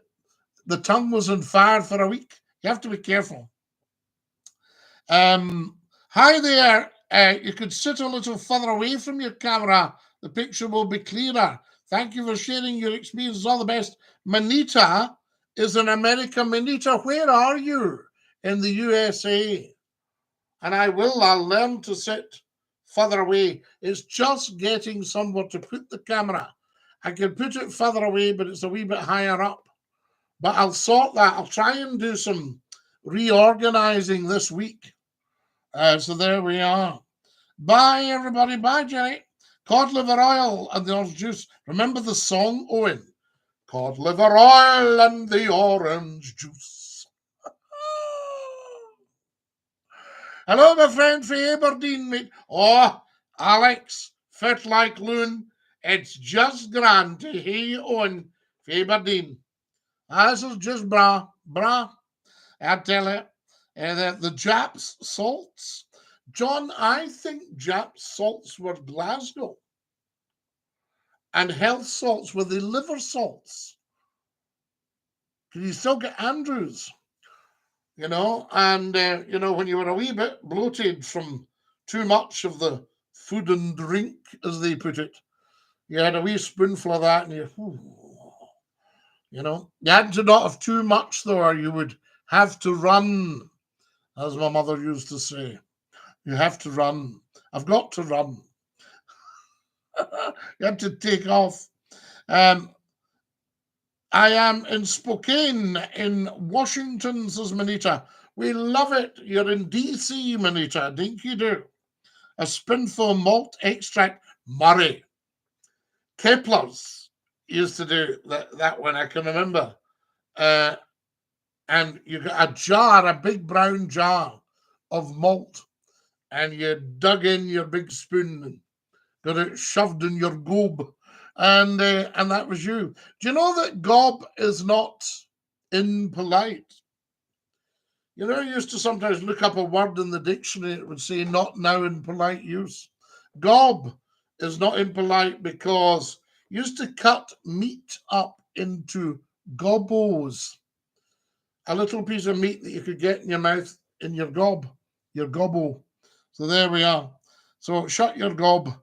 the tongue was on fire for a week. You have to be careful. Hi there. You could sit a little further away from your camera. The picture will be clearer. Thank you for sharing your experience. All the best. Manita is in America. Manita, where are you? In the USA. And I'll learn to sit further away. It's just getting somewhere to put the camera. I can put it further away, but it's a wee bit higher up. But I'll sort that. I'll try and do some reorganizing this week. So there we are. Bye, everybody. Bye, Jenny. Cod liver oil and the orange juice. Remember the song, Owen? Cod liver oil and the orange juice. Hello, my friend from Aberdeen, mate. Oh, Alex, fit like loon. It's just grand to hear you, Owen, from Aberdeen. This is just bra. I tell you. The Japs salts. John, I think Japs salts were Glasgow. And health salts were the liver salts. Can you still get Andrews? You know, and, when you were a wee bit bloated from too much of the food and drink, as they put it, you had a wee spoonful of that and you had to not have too much, though, or you would have to run. As my mother used to say, you have to run. I've got to run. You have to take off. I am in Spokane, in Washington, says Manita. We love it. You're in DC, Manita. DINKY-DOO. A spoonful malt extract. Murray. Kepler's used to do that one, I can remember. And you got a big brown jar of malt, and you dug in your big spoon and got it shoved in your gob, and that was you. Do you know that gob is not impolite? You know, you used to sometimes look up a word in the dictionary, it would say not now in polite use. Gob is not impolite because you used to cut meat up into gobbles. A little piece of meat that you could get in your mouth, in your gob, your gobble. So there we are. So shut your gob.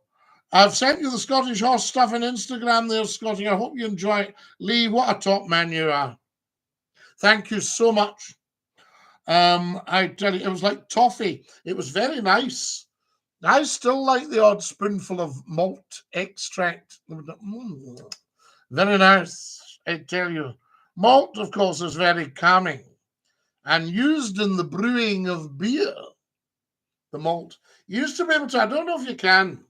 I've sent you the Scottish horse stuff on Instagram there, Scotty. I hope you enjoy it. Lee, what a top man you are. Thank you so much. I tell you, it was like toffee. It was very nice. I still like the odd spoonful of malt extract. Very nice, I tell you. Malt, of course, is very calming and used in the brewing of beer. The malt. You used to be able to, I don't know if you can,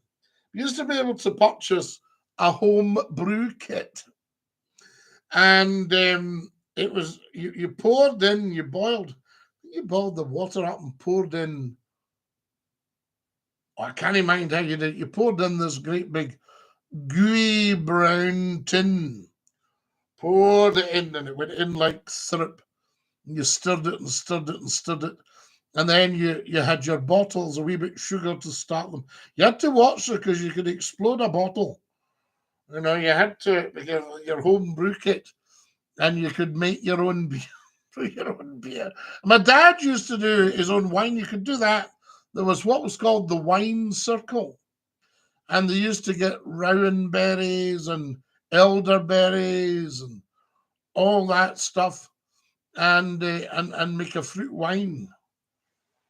you used to be able to purchase a home brew kit. And it was, you poured in, you boiled the water up and poured in, I can't mind how you did it. You poured in this great big gooey brown tin. Poured it in, and it went in like syrup. And you stirred it and stirred it and stirred it. And then you had your bottles, a wee bit of sugar to start them. You had to watch it because you could explode a bottle. You know, you had to, your home brew kit, and you could make your own beer. My dad used to do his own wine. You could do that. There was what was called the wine circle. And they used to get rowan berries and elderberries and all that stuff, and make a fruit wine.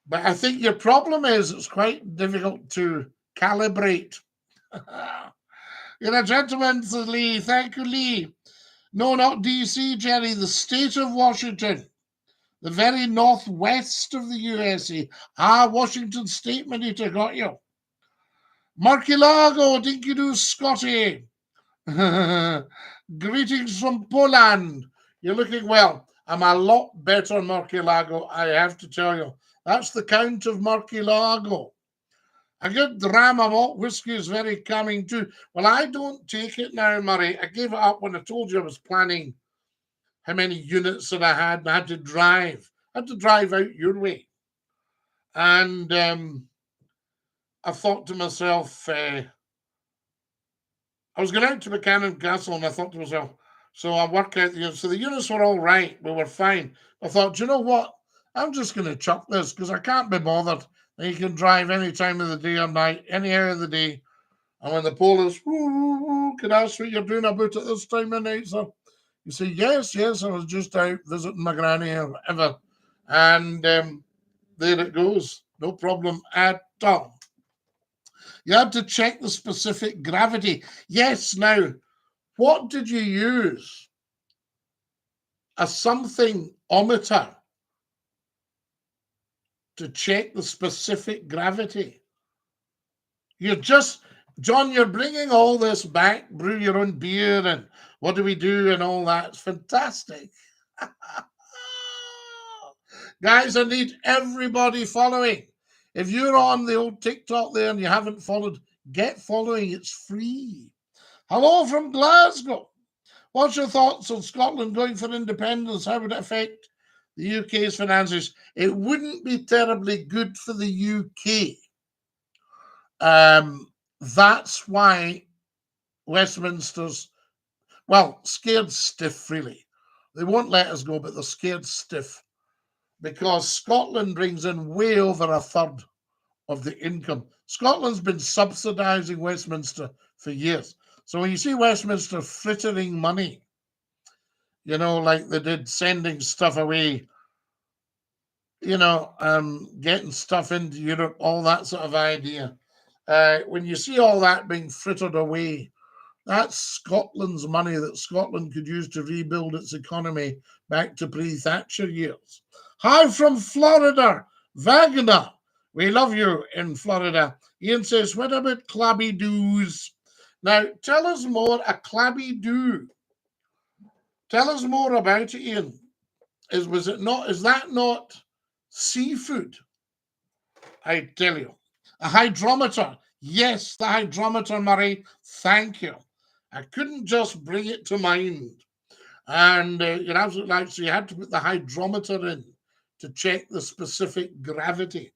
But I think your problem is it's quite difficult to calibrate. You're a gentleman, says Lee. Thank you, Lee. No, not DC, Jerry. The state of Washington. The very northwest of the USA. Ah, Washington State, Manita, got you. Markilago, Dinky-Doo, Scottie. Greetings from Poland. You're looking well. I'm a lot better, Markilago, I have to tell you. That's the Count of Markilago. A good drama malt whiskey is very calming too. Well, I don't take it now, Murray. I gave it up when I told you I was planning how many units that I had. I had to drive. I had to drive out your way. And I thought to myself, I was going out to Buchanan Castle and I thought to myself, so I work out the units. So the units were all right. We were fine. I thought, do you know what? I'm just going to chuck this because I can't be bothered. You can drive any time of the day or night, any hour of the day. And when the police, can I ask what you're doing about it this time of night, sir? You say, yes, I was just out visiting my granny or whatever. And there it goes. No problem at all. You had to check the specific gravity. Yes, now, what did you use? A something-ometer to check the specific gravity. You're just, John, you're bringing all this back, brew your own beer, and what do we do and all that. It's fantastic. Guys, I need everybody following. If you're on the old TikTok there and you haven't followed, get following. It's free. Hello from Glasgow. What's your thoughts on Scotland going for independence? How would it affect the UK's finances? It wouldn't be terribly good for the UK. That's why Westminster's, well, scared stiff, really. They won't let us go, but they're scared stiff because Scotland brings in way over a third of the income. Scotland's been subsidising Westminster for years. So when you see Westminster frittering money, you know, like they did sending stuff away, you know, getting stuff into Europe, all that sort of idea. When you see all that being frittered away, that's Scotland's money that Scotland could use to rebuild its economy back to pre-Thatcher years. Hi from Florida, Wagner. We love you in Florida. Ian says, what about clabby-doos? Now, tell us more, a clabby-doo. Tell us more about it, Ian. Is that not seafood? I tell you. A hydrometer. Yes, the hydrometer, Murray. Thank you. I couldn't just bring it to mind. And you're absolutely right. So you had to put the hydrometer in to check the specific gravity.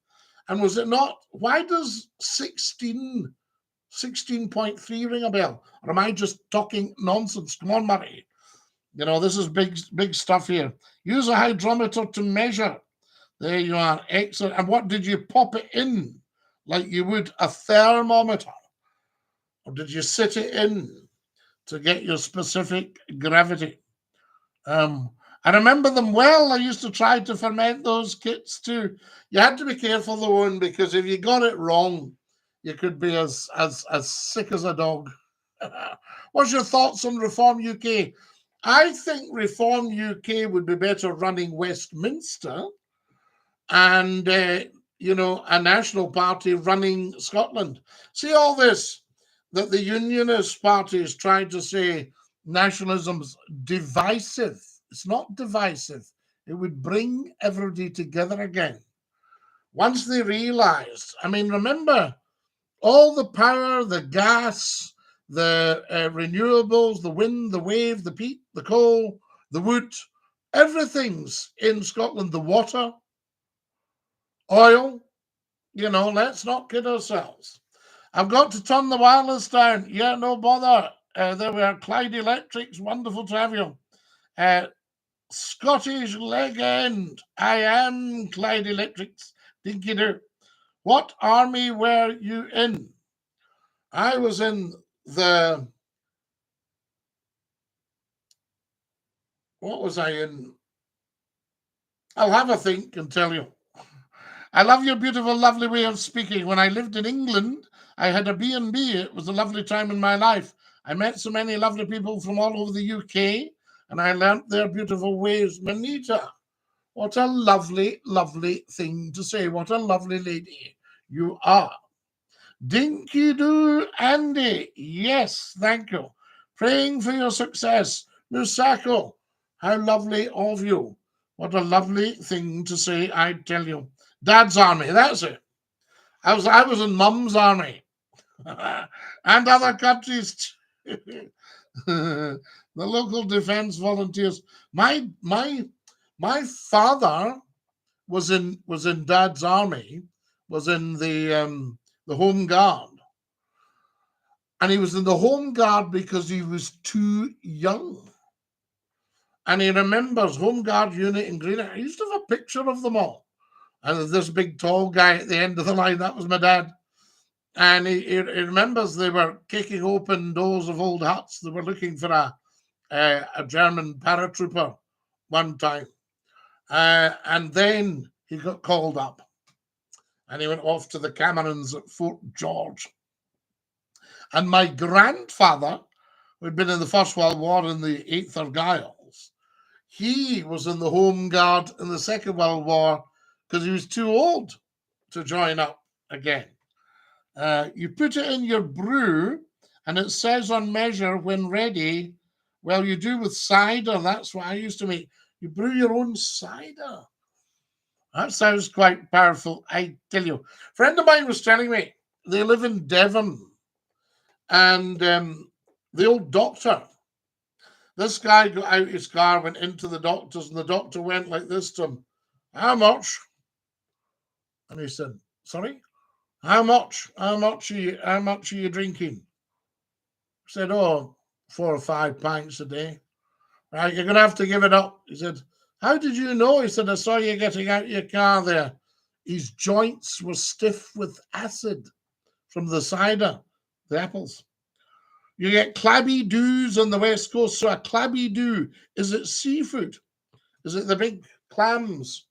And was it not? Why does 16.3 ring a bell? Or am I just talking nonsense? Come on, Murray. You know, this is big stuff here. Use a hydrometer to measure. There you are. Excellent. And what did you pop it in? Like you would a thermometer? Or did you sit it in to get your specific gravity? I remember them well. I used to try to ferment those kits too. You had to be careful though, because if you got it wrong, you could be as sick as a dog. What's your thoughts on Reform UK? I think Reform UK would be better running Westminster and, you know, a national party running Scotland. See all this that the Unionist Party is trying to say nationalism's divisive. It's not divisive. It would bring everybody together again. Once they realized, I mean, remember, all the power, the gas, the renewables, the wind, the wave, the peat, the coal, the wood, everything's in Scotland. The water, oil, you know, let's not kid ourselves. I've got to turn the wireless down. Yeah, no bother. There we are, Clyde Electrics. Wonderful to have you. Scottish legend. I am Clyde Electrics. Dinky-Doo. What army were you in? I was in the... What was I in? I'll have a think and tell you. I love your beautiful, lovely way of speaking. When I lived in England, I had a B&B. It was a lovely time in my life. I met so many lovely people from all over the UK, and I learnt their beautiful ways. Manita, What a lovely, lovely thing to say. What a lovely lady you are. Dinky-Doo Andy, yes, thank you. Praying for your success. Musako, how lovely of you. What a lovely thing to say, I tell you. Dad's army, that's it. I was in Mum's army. And other countries. The local defense volunteers. My father was in Dad's army, was in the Home Guard. And he was in the Home Guard because he was too young. And he remembers Home Guard unit in Greenwich. I used to have a picture of them all. And this big tall guy at the end of the line, that was my dad. And he remembers they were kicking open doors of old huts. They were looking for a German paratrooper one time. And then he got called up. And he went off to the Camerons at Fort George. And my grandfather, who had been in the First World War in the 8th Argyles, he was in the Home Guard in the Second World War because he was too old to join up again. You put it in your brew, and it says on measure when ready. Well, you do with cider. That's what I used to make. You brew your own cider. That sounds quite powerful, I tell you. A friend of mine was telling me they live in Devon. And the old doctor, this guy got out his car, went into the doctor's, and the doctor went like this to him, "How much?" And he said, "Sorry? How much? How much are you drinking?" He said, "Oh, 4 or 5 pints a day." "Right, you're going to have to give it up." He said, "How did you know?" He said, "I saw you getting out your car there." His joints were stiff with acid from the cider, the apples. You get clabby-doos on the West Coast. So a clabby-doo, is it seafood? Is it the big clams?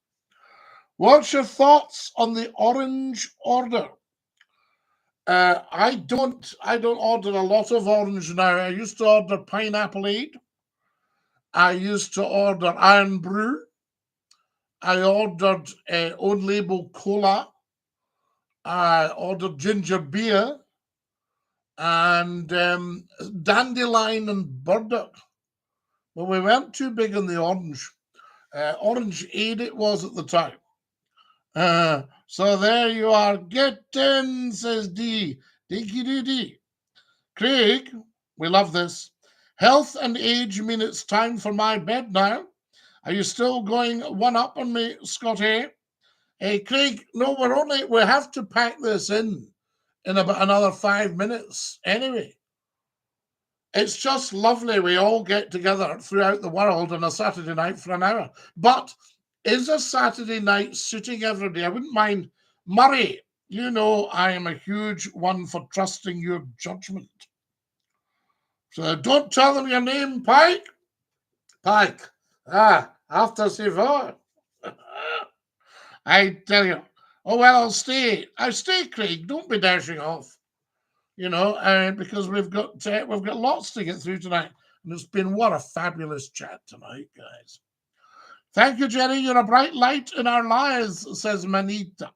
What's your thoughts on the orange order? I don't order a lot of orange now. I used to order pineapple-ade. I used to order Iron Brew. I ordered Own Label Cola. I ordered ginger beer and dandelion and burdock. But we weren't too big on the orange. Orange Aid it was at the time. So there you are. Get in, says D. Dinky-Doo. Craig, we love this. Health and age mean it's time for my bed now. Are you still going one up on me, Scotty? Hey, Craig, no, we have to pack this in about another 5 minutes anyway. It's just lovely we all get together throughout the world on a Saturday night for an hour. But is a Saturday night suiting everybody? I wouldn't mind. Murray, you know I am a huge one for trusting your judgment. So don't tell them your name, Pike. Pike. After Sivar. I tell you. Oh, well, I'll stay. I'll stay, Craig. Don't be dashing off. You know, because we've got lots to get through tonight. And it's been what a fabulous chat tonight, guys. Thank you, Jerry. You're a bright light in our lives, says Manita.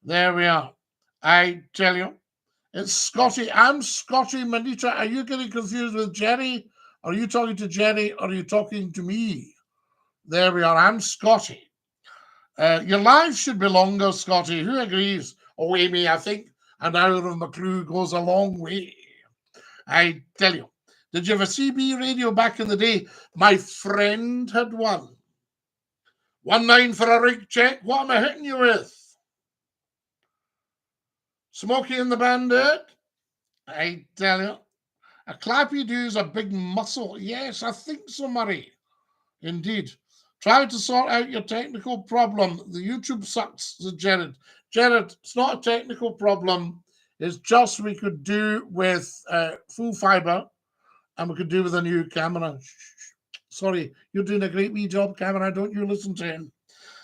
There we are. I tell you, it's Scotty. I'm Scotty. Manita, are you getting confused with Jerry? Are you talking to Jerry or are you talking to me? There we are. I'm Scotty. Your life should be longer, Scotty. Who agrees? Oh, Amy, I think an hour of McClue goes a long way. I tell you. Did you have a CB radio back in the day? My friend had one. 1-9 for a rig check. What am I hitting you with? Smokey and the Bandit? I tell you. A clappy-doo is a big muscle. Yes, I think so, Murray. Indeed. Try to sort out your technical problem. The YouTube sucks, said Jared. Jared, it's not a technical problem. It's just we could do with full fiber and we could do with a new camera. Sorry, you're doing a great wee job, camera. Don't you listen to him.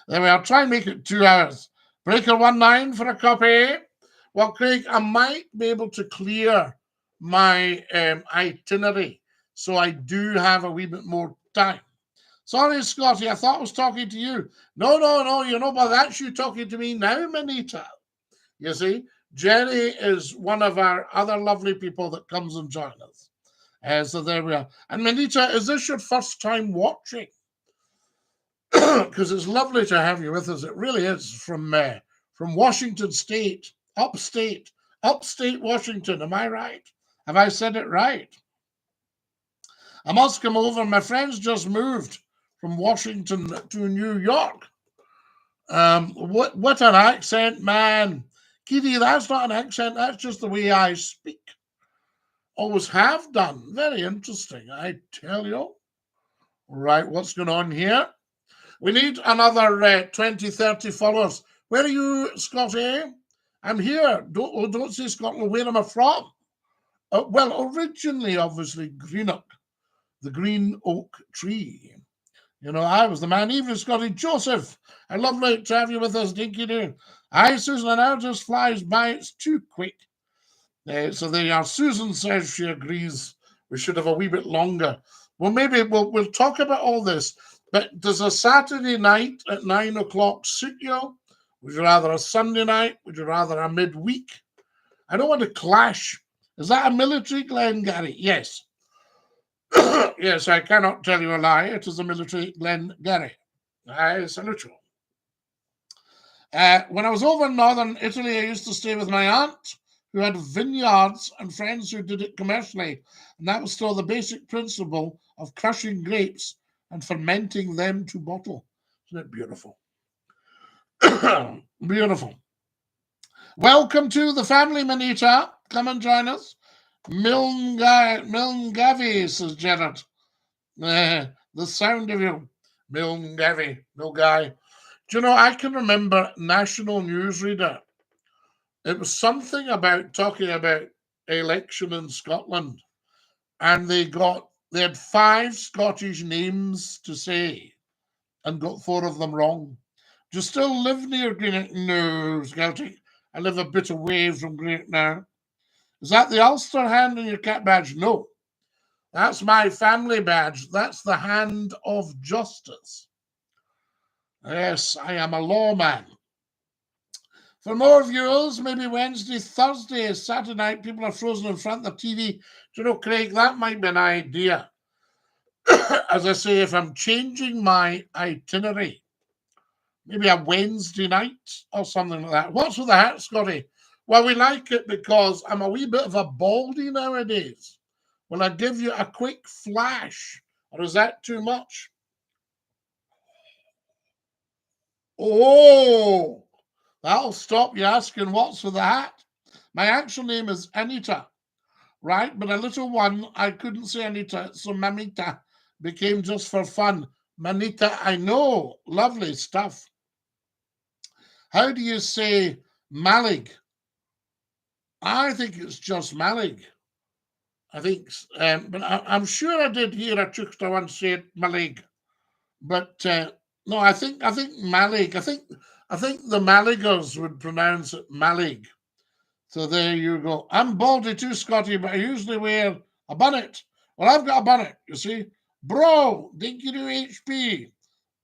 There we are. Try and make it 2 hours. Breaker 1-9 for a copy. Well, Craig, I might be able to clear my itinerary, so I do have a wee bit more time. Sorry, Scottie, I thought I was talking to you. No, no, no, you know, but that's you talking to me now, Manita. You see, Jenny is one of our other lovely people that comes and joins us. So there we are. And Manita, is this your first time watching? Because it's lovely to have you with us. It really is, from Washington State, upstate Washington. Am I right? Have I said it right? I must come over. My friends just moved from Washington to New York. What an accent, man. Kitty, that's not an accent. That's just the way I speak. Always have done. Very interesting, I tell you. Right, what's going on here? We need another 20, 30 followers. Where are you, Scottie? I'm here. Don't say Scotland. Where am I from? Well, originally, obviously, Greenock, the green oak tree. You know, I was the man. Even Scottie. Joseph, I'd love to have you with us. DINKY-DOO. Hi, Susan. An hour just flies by. It's too quick. So there you are. Susan says she agrees. We should have a wee bit longer. Well, maybe we'll talk about all this. But does a Saturday night at 9 o'clock suit you? Would you rather a Sunday night? Would you rather a midweek? I don't want to clash. Is that a military, Glengarry? Yes. Yes, I cannot tell you a lie. It is a military, Glengarry. I salute you. When I was over in northern Italy, I used to stay with my aunt, who had vineyards and friends who did it commercially. And that was still the basic principle of crushing grapes and fermenting them to bottle. Isn't it beautiful? Beautiful. Welcome to the family, Manita. Come and join us. Milne Gavi, says Jared. The sound of you. Milne Gavi, no guy. Do you know, I can remember National Newsreader. It was something about talking about election in Scotland. And they had 5 Scottish names to say and got 4 of them wrong. Do you still live near Greenock? No, Celtic. I live a bit away from Greenock now. Is that the Ulster hand in your cat badge? No. That's my family badge. That's the hand of justice. Yes, I am a lawman. For more viewers, maybe Wednesday, Thursday, Saturday night, people are frozen in front of the TV. Do you know, Craig, that might be an idea. As I say, if I'm changing my itinerary, maybe a Wednesday night or something like that. What's with the hat, Scottie? Well, we like it because I'm a wee bit of a baldy nowadays. Will I give you a quick flash, or is that too much? Oh, that'll stop you asking what's with the hat. My actual name is Anita, right? But a little one, I couldn't say Anita, so Mamita became just for fun. Manita, I know. Lovely stuff. How do you say Malig? I think it's just Malig. I think, but I'm sure I did hear a Chuckster once say Malig. But no, I think Malig. I think the Maligers would pronounce it Malig. So there you go. I'm baldy too, Scottie, but I usually wear a bonnet. Well, I've got a bonnet, you see. Bro, DINKY-DOO HP.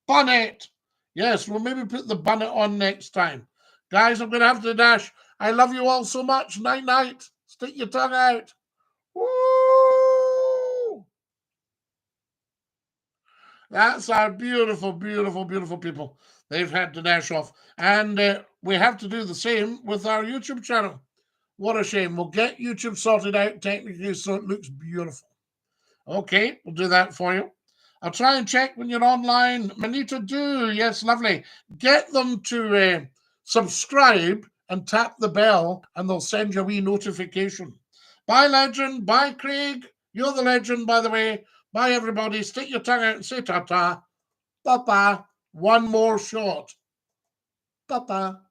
Bonnet. Yes, we'll maybe put the bonnet on next time. Guys, I'm going to have to dash. I love you all so much. Night, night. Stick your tongue out. Woo! That's our beautiful, beautiful, beautiful people. They've had to dash off. And we have to do the same with our YouTube channel. What a shame. We'll get YouTube sorted out technically so it looks beautiful. Okay, we'll do that for you. I'll try and check when you're online. Manita, do. Yes, lovely. Get them to subscribe and tap the bell, and they'll send you a wee notification. Bye, legend. Bye, Craig. You're the legend, by the way. Bye, everybody. Stick your tongue out and say ta-ta. Papa. One more shot. Papa.